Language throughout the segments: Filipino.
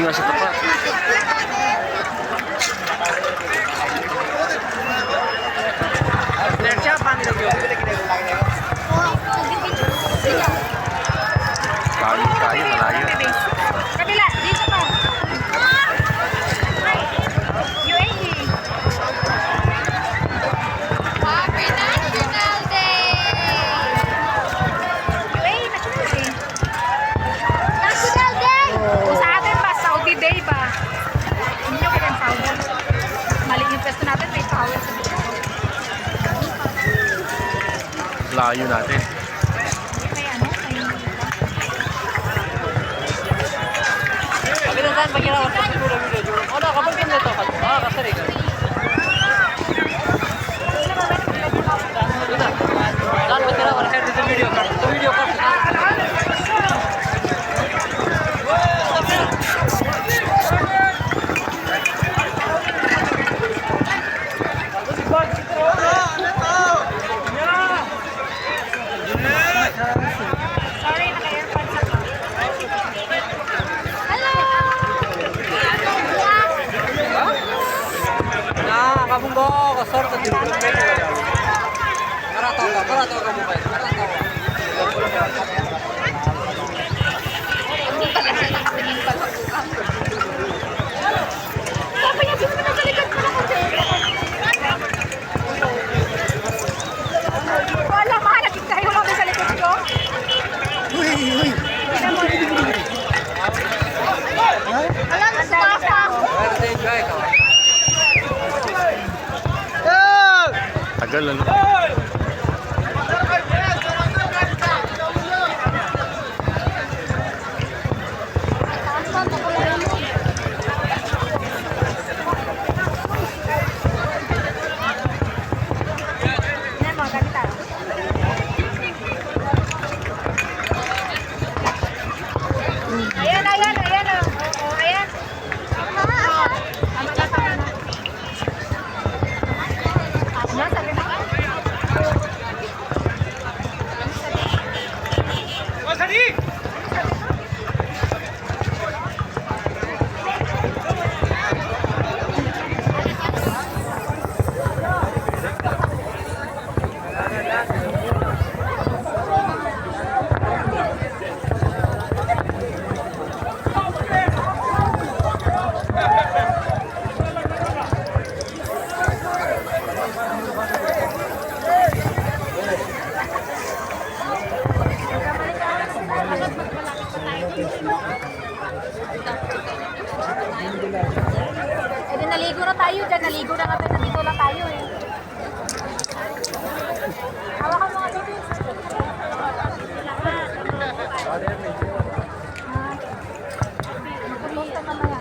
nga sa tapat. Kayo, malayo. Kabila, dito pa. UAE. Happy National Day! UAE, National Day. National Day! O sa atin ba, Saudi Day ba? Hindi nyo kaya Saudi. Mali yung pwesto natin, may power sa dito. Layo natin. May ano, may... Pagkirasan, pagkirasan sa puro video. Ano, kapag ganito ito, kasari ka. Dan, pagkirasan, share dito video card. Ito video card. Sorry, naka-airpods ako. Nah, kamu bawa ke sort di rumah. Para tahu kamu baik. Para tahu. Hindi pala siya nakatingin pala po ka. Sabi niya, sino na sa likod ko na kasi? Wala, mahalagin tayo kami sa likod ko. Uy! Alam, nasa taas na ako. Birthday guy, kawan. Tagal ano. Yan, mga ganita. Ayan. Oh, ayan. Tama na. Ano, sabi mo? Eh, di naligo na tayo dyan. Naligo na nga tayo. Nandito lang tayo eh. Hawakan mo nga dito. Mag-close ka mamaya.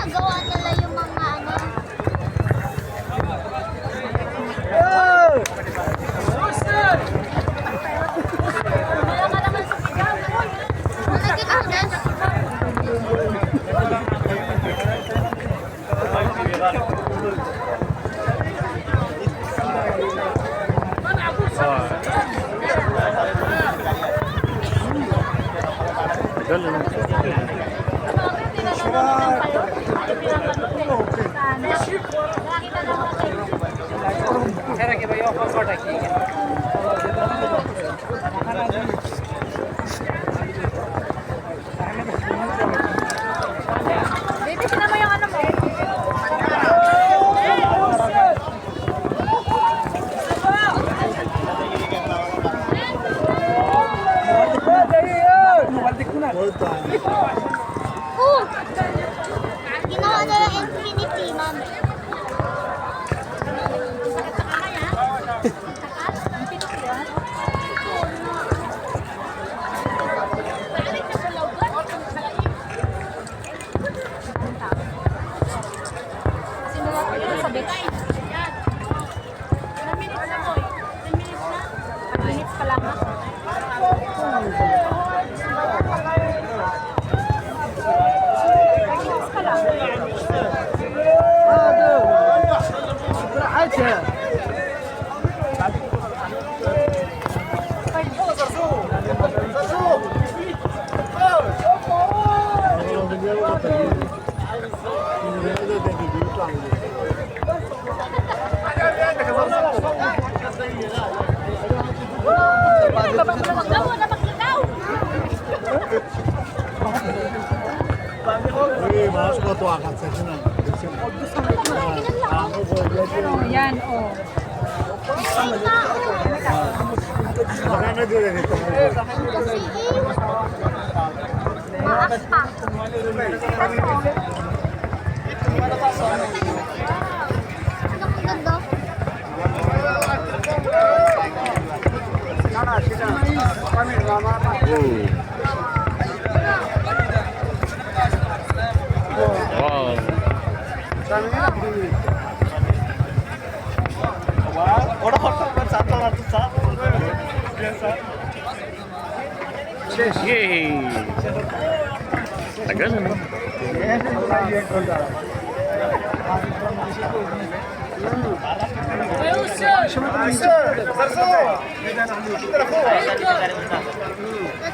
Nagawa nila yung mga ano. Wala ka naman sa sigaw. Tagal ano. Cara que vai ao comfort aqui. Baby, sinama yung ano mo. Ginawa nila infinity, ma'am. Sinula ko yun sa bit. Ano, yan, oh. Maas pa. Ang ganda. Wow. Yay! Tagal ano?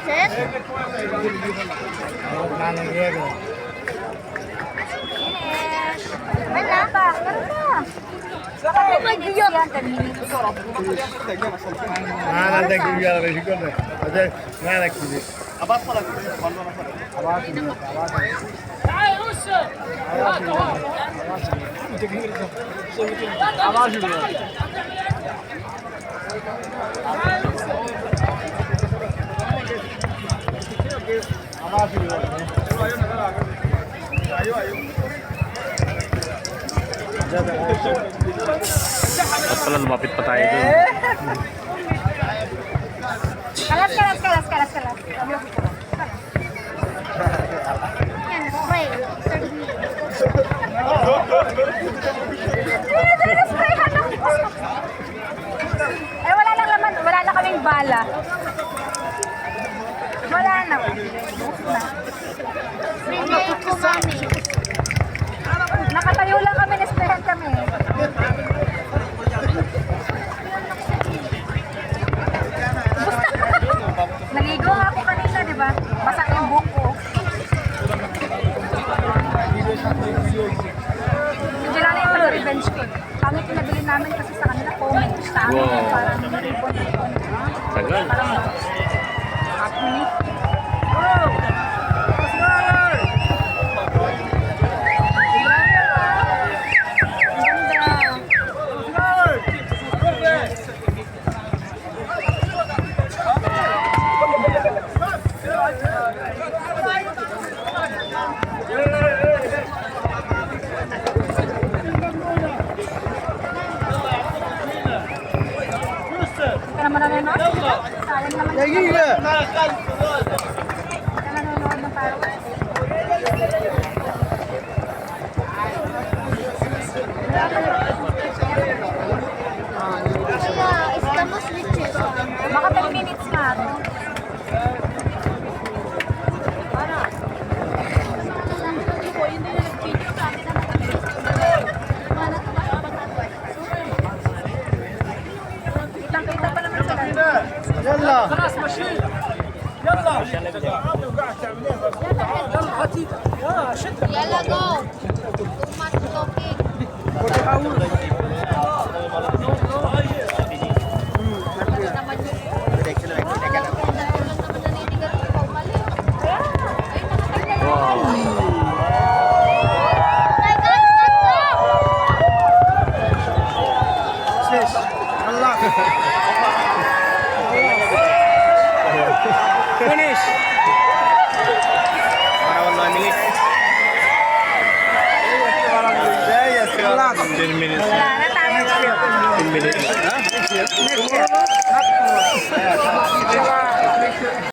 That's it? Wala pa. Meron pa. Baka may minutes yan, 10 minutes. At pala lumapit pa tayo dun. Kalas. Yan, spray. 30 minutes. Eh, wala lang laman. Wala na kaming bala. Wala na. Pinay ko, mami. Nakatayo lang kami, nesprehan kami. Naligo nga ako kanina, di ba? Basa yung buhok ko. Medyo lang yung pag-revenge ko. Pangit yung nabili namin kasi sa kanila, comment. Sa amin, Wow. parang ribbon. Tagal. Parang happy. Ka naman nanonood? Sayang naman. Ka nanonood ng parang. Kaya, estamos liches. Baka 10 minutes nga ako. Kitang-kita pa naman sila. Yalla, go. Too much talking. Wow. Finish! Para 1 minute. 10 minutes. Wala na tayo. 10 minutes.